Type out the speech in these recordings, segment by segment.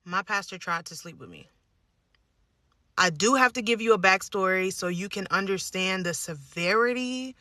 my pastor tried to sleep with me. I do have to give you a backstory so you can understand the severity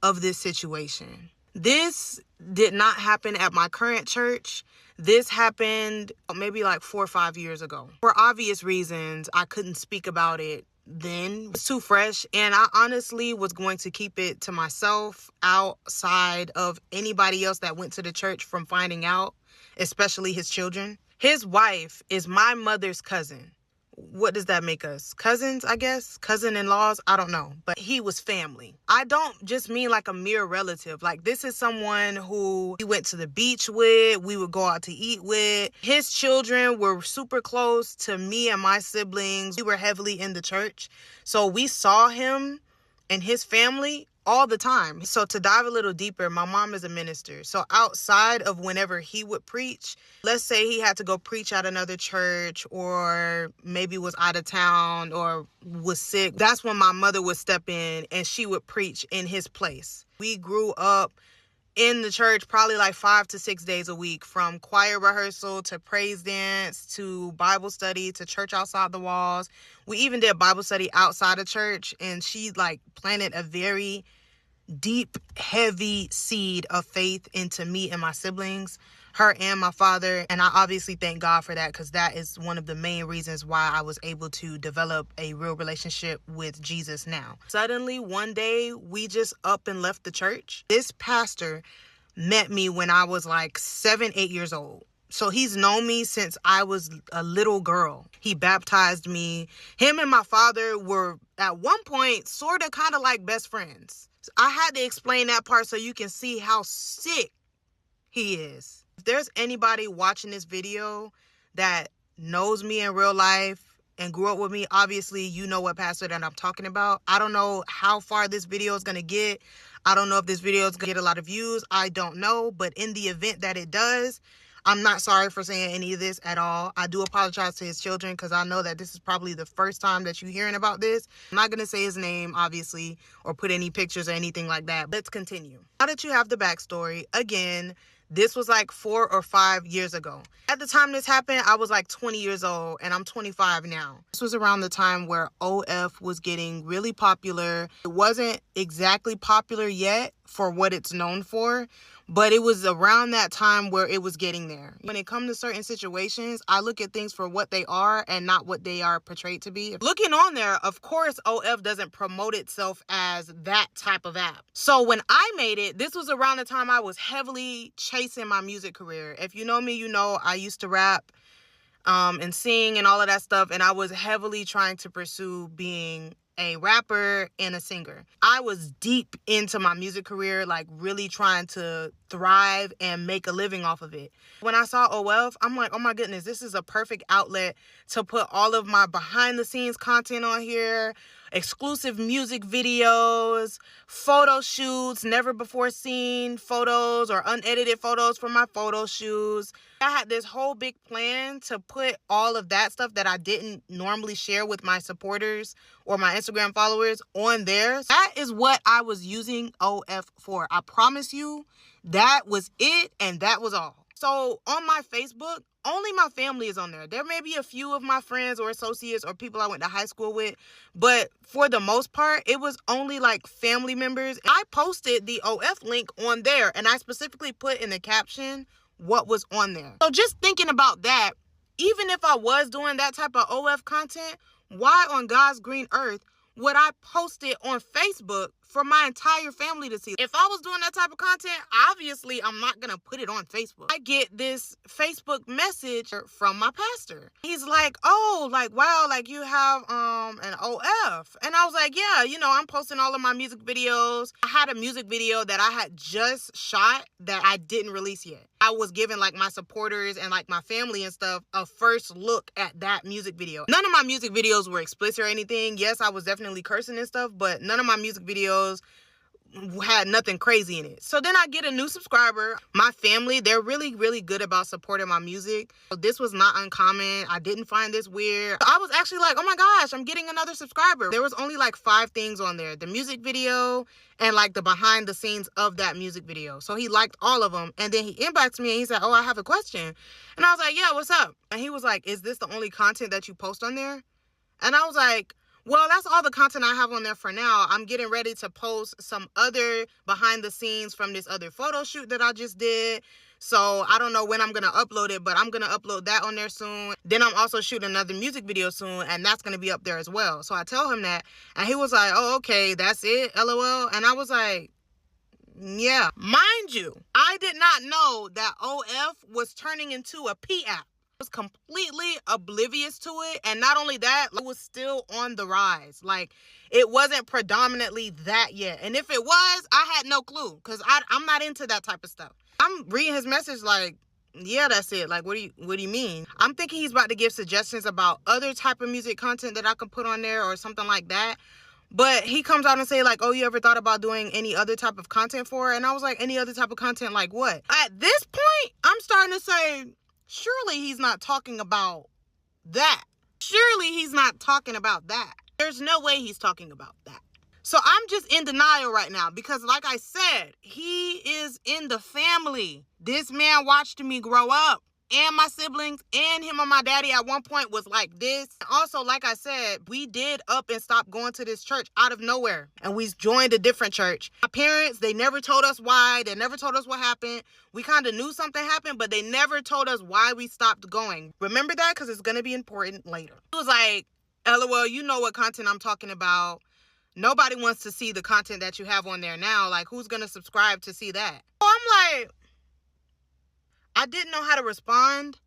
of this situation. This did not happen at my current church. This happened maybe like 4 or 5 years ago. For obvious reasons, I couldn't speak about it then. It's too fresh, and I honestly was going to keep it to myself outside of anybody else that went to the church from finding out, especially his children. His wife is my mother's cousin. What does that make us? Cousins, I guess? Cousin-in-laws? I don't know. But he was family. I don't just mean like a mere relative. Like, this is someone who we went to the beach with, we would go out to eat with. His children were super close to me and my siblings. We were heavily in the church. So we saw him and his family all the time. So to dive a little deeper, my mom is a minister. So outside of whenever he would preach, let's say he had to go preach at another church or maybe was out of town or was sick, that's when my mother would step in and she would preach in his place. We grew up in the church probably like 5 to 6 days a week, from choir rehearsal to praise dance to Bible study to church outside the walls. We even did Bible study outside of church, and she like planted a very deep, heavy seed of faith into me and my siblings, her and my father. And I obviously thank God for that, because that is one of the main reasons why I was able to develop a real relationship with Jesus now. Suddenly, one day, we just up and left the church. This pastor met me when I was like 7, 8 years old. So he's known me since I was a little girl. He baptized me. Him and my father were at one point sort of kind of like best friends. I had to explain that part so you can see how sick he is. If there's anybody watching this video that knows me in real life and grew up with me, obviously you know what pastor that I'm talking about. I don't know how far this video is going to get. I don't know if this video is going to get a lot of views. I don't know. But in the event that it does, I'm not sorry for saying any of this at all. I do apologize to his children, because I know that this is probably the first time that you're hearing about this. I'm not going to say his name, obviously, or put any pictures or anything like that. Let's continue. Now that you have the backstory, again, this was like 4 or 5 years ago. At the time this happened, I was like 20 years old, and I'm 25 now. This was around the time where OF was getting really popular. It wasn't exactly popular yet for what it's known for, but it was around that time where it was getting there. When it comes to certain situations, I look at things for what they are and not what they are portrayed to be. Looking on there, of course, OF doesn't promote itself as that type of app. So when I made it, this was around the time I was heavily chasing my music career. If you know me, you know I used to rap and sing and all of that stuff, and I was heavily trying to pursue being a rapper and a singer. I was deep into my music career, like really trying to thrive and make a living off of it. When I saw OF, I'm like, oh my goodness, this is a perfect outlet to put all of my behind the scenes content on here, exclusive music videos, photo shoots, never before seen photos or unedited photos from my photo shoots. I had this whole big plan to put all of that stuff that I didn't normally share with my supporters or my Instagram followers on there. That is what I was using OF for. I promise you, that was it, and that was all. So on my Facebook, only my family is on there. There may be a few of my friends or associates or people I went to high school with, but for the most part, it was only like family members. I posted the OF link on there, and I specifically put in the caption what was on there. So just thinking about that, even if I was doing that type of OF content, why on God's green earth would I post it on Facebook for my entire family to see? If I was doing that type of content, obviously I'm not gonna put it on Facebook. I get this Facebook message from my pastor. He's like, oh, like, wow, like you have an OF. And I was like, yeah, you know, I'm posting all of my music videos. I had a music video that I had just shot that I didn't release yet. I was giving like my supporters and like my family and stuff a first look at that music video. None of my music videos were explicit or anything. Yes, I was definitely cursing and stuff, but none of my music videos had nothing crazy in it. So then I get a new subscriber. My family, they're really, really good about supporting my music. So this was not uncommon. I didn't find this weird. I was actually like, oh my gosh, I'm getting another subscriber. There was only like 5 things on there. The music video and like the behind the scenes of that music video. So he liked all of them. And then he inboxed me and he said, oh, I have a question. And I was like, yeah, what's up? And he was like, is this the only content that you post on there? And I was like, well, that's all the content I have on there for now. I'm getting ready to post some other behind the scenes from this other photo shoot that I just did. So I don't know when I'm going to upload it, but I'm going to upload that on there soon. Then I'm also shooting another music video soon, and that's going to be up there as well. So I tell him that, and he was like, oh, okay, that's it, LOL. And I was like, yeah. Mind you, I did not know that OF was turning into a P app. Was completely oblivious to it, and not only that, it was still on the rise. Like, it wasn't predominantly that yet, and if it was, I had no clue, because I'm not into that type of stuff. I'm reading his message like, yeah, that's it. Like, what do you mean? I'm thinking he's about to give suggestions about other type of music content that I can put on there or something like that. But he comes out and say like, oh, you ever thought about doing any other type of content for it? And I was like, any other type of content like what? At this point, I'm starting to say, surely he's not talking about that. Surely he's not talking about that. There's no way he's talking about that. So I'm just in denial right now because, like I said, he is in the family. This man watched me grow up, and my siblings and him and my daddy at one point was like this. Also, like I said, we did up and stop going to this church out of nowhere, and we joined a different church. My parents, they never told us why. They never told us what happened. We kind of knew something happened, but they never told us why we stopped going. Remember that, because it's going to be important later. It was like, LOL, you know what content I'm talking about. Nobody wants to see the content that you have on there now. Like, who's going to subscribe to see that? So I'm like, I didn't know how to respond,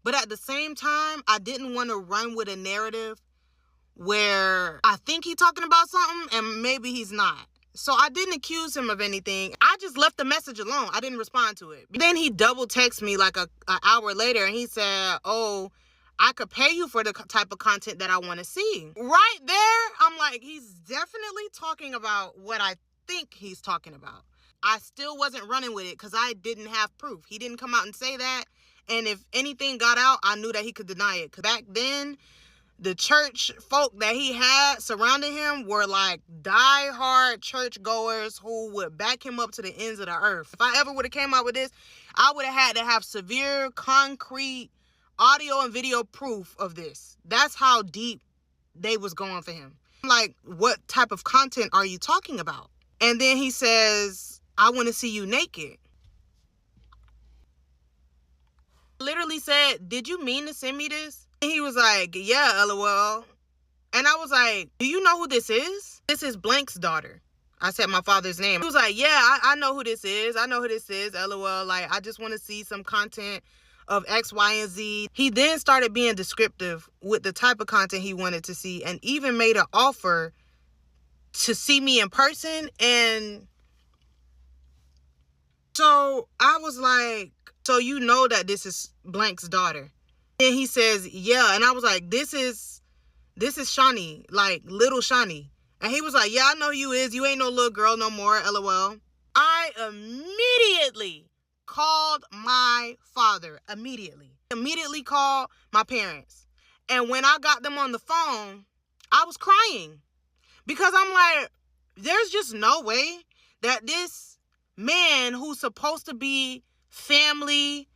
but at the same time, I didn't want to run with a narrative where I think he's talking about something and maybe he's not. So I didn't accuse him of anything. I just left the message alone. I didn't respond to it. Then he double texted me like an hour later, and he said, oh, I could pay you for the type of content that I want to see. Right there, I'm like, he's definitely talking about what I think he's talking about. I still wasn't running with it because I didn't have proof. He didn't come out and say that. And if anything got out, I knew that he could deny it. Because back then, the church folk that he had surrounding him were like diehard churchgoers who would back him up to the ends of the earth. If I ever would have came out with this, I would have had to have severe, concrete audio and video proof of this. That's how deep they was going for him. I'm like, what type of content are you talking about? And then he says, I want to see you naked. Literally said, did you mean to send me this? And he was like, yeah, LOL. And I was like, do you know who this is? This is Blank's daughter. I said my father's name. He was like, yeah, I know who this is. I know who this is, LOL. Like, I just want to see some content of X, Y, and Z. He then started being descriptive with the type of content he wanted to see and even made an offer to see me in person. And so I was like, so you know that this is Blank's daughter? And he says, yeah. And I was like, this is Shawnee, like little Shawnee. And he was like, yeah, I know you is. You ain't no little girl no more, LOL. I immediately called my father. Immediately called my parents. And when I got them on the phone, I was crying. Because I'm like, there's just no way that this man who's supposed to be family,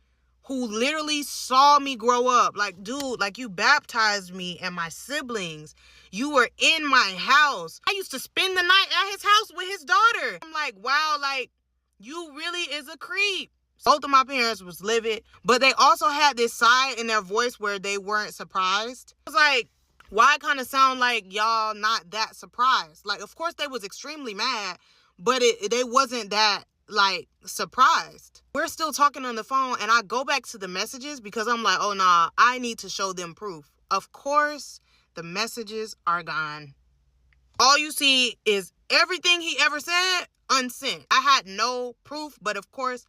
who literally saw me grow up, like, dude, like, you baptized me and my siblings. You were in my house. I used to spend the night at his house with his daughter. I'm like, wow, like, you really is a creep. Both of my parents was livid, but they also had this side in their voice where they weren't surprised. I was like, why kind of sound like y'all not that surprised? Like, of course they was extremely mad, but they wasn't that, like, surprised. We're still talking on the phone, and I go back to the messages because I'm like, oh, nah, I need to show them proof. Of course, the messages are gone. All you see is everything he ever said unsent. I had no proof, but of course,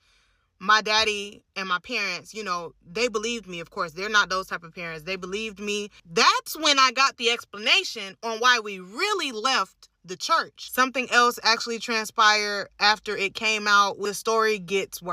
my daddy and my parents, you know, they believed me. Of course, they're not those type of parents. They believed me. That's when I got the explanation on why we really left the church. Something else actually transpired after it came out. The story gets worse.